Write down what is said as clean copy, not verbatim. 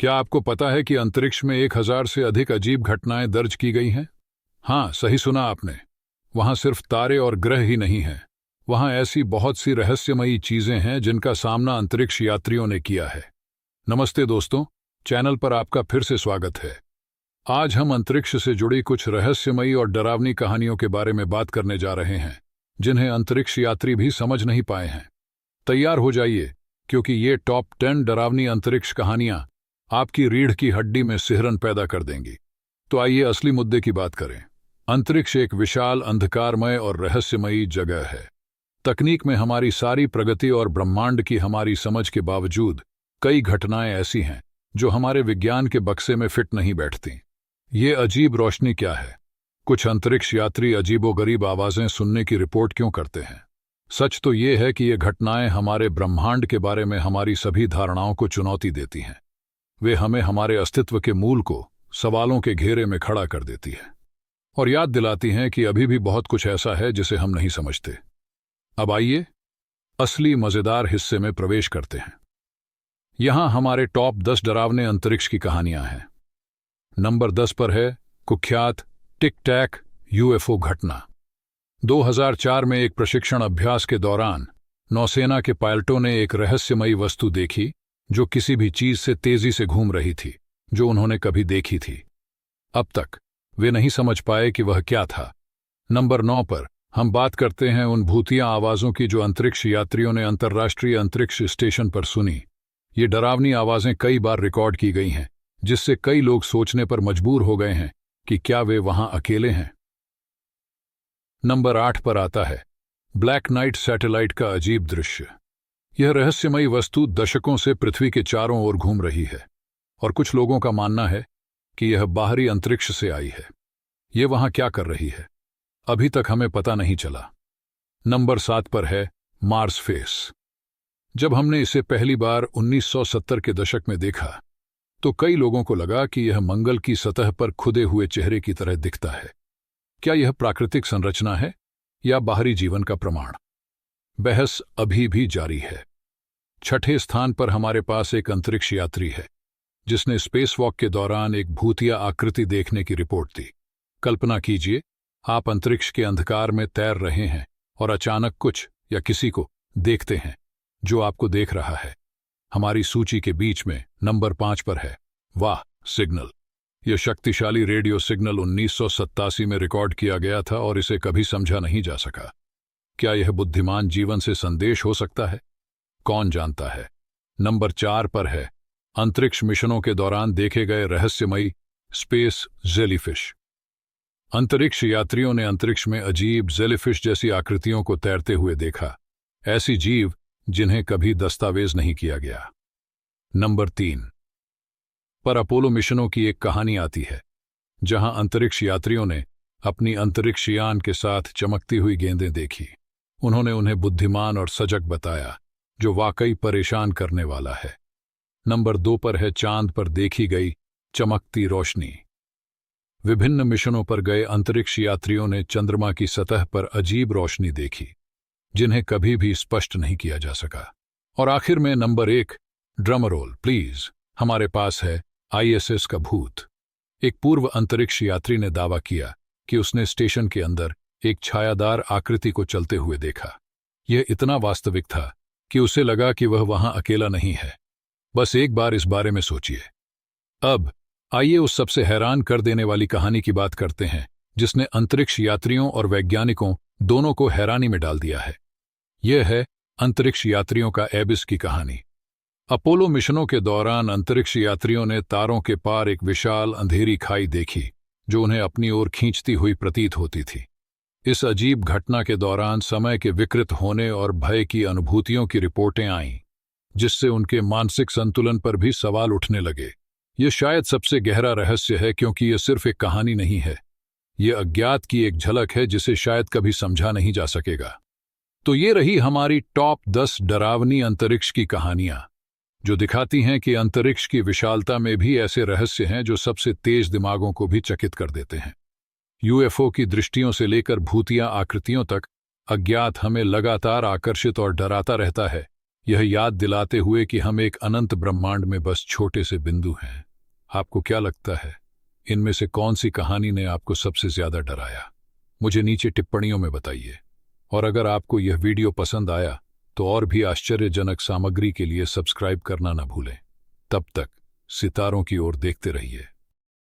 क्या आपको पता है कि अंतरिक्ष में 1000 से अधिक अजीब घटनाएं दर्ज की गई हैं? हाँ, सही सुना आपने। वहां सिर्फ तारे और ग्रह ही नहीं हैं। वहां ऐसी बहुत सी रहस्यमयी चीजें हैं जिनका सामना अंतरिक्ष यात्रियों ने किया है। नमस्ते दोस्तों, चैनल पर आपका फिर से स्वागत है। आज हम अंतरिक्ष से जुड़ी कुछ रहस्यमयी और डरावनी कहानियों के बारे में बात करने जा रहे हैं, जिन्हें अंतरिक्ष यात्री भी समझ नहीं पाए हैं। तैयार हो जाइए, क्योंकि ये टॉप 10 डरावनी अंतरिक्ष कहानियां आपकी रीढ़ की हड्डी में सिहरन पैदा कर देंगी। तो आइए असली मुद्दे की बात करें। अंतरिक्ष एक विशाल, अंधकारमय और रहस्यमयी जगह है। तकनीक में हमारी सारी प्रगति और ब्रह्मांड की हमारी समझ के बावजूद कई घटनाएं ऐसी हैं जो हमारे विज्ञान के बक्से में फिट नहीं बैठती। ये अजीब रोशनी क्या है? कुछ अंतरिक्ष यात्री अजीबोगरीब आवाजें सुनने की रिपोर्ट क्यों करते हैं? सच तो ये है कि ये घटनाएं हमारे ब्रह्मांड के बारे में हमारी सभी धारणाओं को चुनौती देती हैं। वे हमें हमारे अस्तित्व के मूल को सवालों के घेरे में खड़ा कर देती है और याद दिलाती हैं कि अभी भी बहुत कुछ ऐसा है जिसे हम नहीं समझते। अब आइए असली मजेदार हिस्से में प्रवेश करते हैं। यहां हमारे टॉप 10 डरावने अंतरिक्ष की कहानियां हैं। नंबर 10 पर है कुख्यात टिक टैक यूएफओ घटना। 2004 में एक प्रशिक्षण अभ्यास के दौरान नौसेना के पायलटों ने एक रहस्यमयी वस्तु देखी जो किसी भी चीज से तेजी से घूम रही थी जो उन्होंने कभी देखी थी। अब तक वे नहीं समझ पाए कि वह क्या था। नंबर 9 पर हम बात करते हैं उन भूतिया आवाजों की जो अंतरिक्ष यात्रियों ने अंतर्राष्ट्रीय अंतरिक्ष स्टेशन पर सुनी। ये डरावनी आवाजें कई बार रिकॉर्ड की गई हैं, जिससे कई लोग सोचने पर मजबूर हो गए हैं कि क्या वे वहां अकेले हैं। नंबर 8 पर आता है ब्लैक नाइट सैटेलाइट का अजीब दृश्य। यह रहस्यमयी वस्तु दशकों से पृथ्वी के चारों ओर घूम रही है और कुछ लोगों का मानना है कि यह बाहरी अंतरिक्ष से आई है। यह वहां क्या कर रही है, अभी तक हमें पता नहीं चला। नंबर 7 पर है मार्स फेस। जब हमने इसे पहली बार 1970 के दशक में देखा तो कई लोगों को लगा कि यह मंगल की सतह पर खुदे हुए चेहरे की तरह दिखता है। क्या यह प्राकृतिक संरचना है या बाहरी जीवन का प्रमाण? बहस अभी भी जारी है। छठे स्थान पर हमारे पास एक अंतरिक्ष यात्री है जिसने स्पेसवॉक के दौरान एक भूतिया आकृति देखने की रिपोर्ट दी। कल्पना कीजिए, आप अंतरिक्ष के अंधकार में तैर रहे हैं और अचानक कुछ या किसी को देखते हैं जो आपको देख रहा है। हमारी सूची के बीच में नंबर 5 पर है वाह सिग्नल। यह शक्तिशाली रेडियो सिग्नल 1987 में रिकॉर्ड किया गया था और इसे कभी समझा नहीं जा सका। क्या यह बुद्धिमान जीवन से संदेश हो सकता है? कौन जानता है। नंबर 4 पर है अंतरिक्ष मिशनों के दौरान देखे गए रहस्यमयी स्पेस जेलीफिश। अंतरिक्ष यात्रियों ने अंतरिक्ष में अजीब जेलीफिश जैसी आकृतियों को तैरते हुए देखा, ऐसी जीव जिन्हें कभी दस्तावेज नहीं किया गया। नंबर 3 पर अपोलो मिशनों की एक कहानी आती है जहां अंतरिक्ष यात्रियों ने अपनी अंतरिक्ष यान के साथ चमकती हुई गेंदें देखी। उन्होंने उन्हें बुद्धिमान और सजग बताया, जो वाकई परेशान करने वाला है। नंबर 2 पर है चांद पर देखी गई चमकती रोशनी। विभिन्न मिशनों पर गए अंतरिक्ष यात्रियों ने चंद्रमा की सतह पर अजीब रोशनी देखी जिन्हें कभी भी स्पष्ट नहीं किया जा सका। और आखिर में नंबर 1, ड्रम रोल प्लीज, हमारे पास है आईएसएस का भूत। एक पूर्व अंतरिक्ष यात्री ने दावा किया कि उसने स्टेशन के अंदर एक छायादार आकृति को चलते हुए देखा। यह इतना वास्तविक था कि उसे लगा कि वह वहां अकेला नहीं है। बस एक बार इस बारे में सोचिए। अब आइए उस सबसे हैरान कर देने वाली कहानी की बात करते हैं जिसने अंतरिक्ष यात्रियों और वैज्ञानिकों दोनों को हैरानी में डाल दिया है। यह है अंतरिक्ष यात्रियों का एबिस की कहानी। अपोलो मिशनों के दौरान अंतरिक्ष यात्रियों ने तारों के पार एक विशाल अंधेरी खाई देखी जो उन्हें अपनी ओर खींचती हुई प्रतीत होती थी। इस अजीब घटना के दौरान समय के विकृत होने और भय की अनुभूतियों की रिपोर्टें आईं, जिससे उनके मानसिक संतुलन पर भी सवाल उठने लगे। ये शायद सबसे गहरा रहस्य है क्योंकि यह सिर्फ एक कहानी नहीं है, यह अज्ञात की एक झलक है जिसे शायद कभी समझा नहीं जा सकेगा। तो ये रही हमारी टॉप 10 डरावनी अंतरिक्ष की कहानियां, जो दिखाती हैं कि अंतरिक्ष की विशालता में भी ऐसे रहस्य हैं जो सबसे तेज दिमागों को भी चकित कर देते हैं। यूएफओ की दृष्टियों से लेकर भूतिया आकृतियों तक अज्ञात हमें लगातार आकर्षित और डराता रहता है, यह याद दिलाते हुए कि हम एक अनंत ब्रह्मांड में बस छोटे से बिंदु हैं। आपको क्या लगता है, इनमें से कौन सी कहानी ने आपको सबसे ज्यादा डराया? मुझे नीचे टिप्पणियों में बताइए। और अगर आपको यह वीडियो पसंद आया तो और भी आश्चर्यजनक सामग्री के लिए सब्सक्राइब करना न भूलें। तब तक सितारों की ओर देखते रहिए।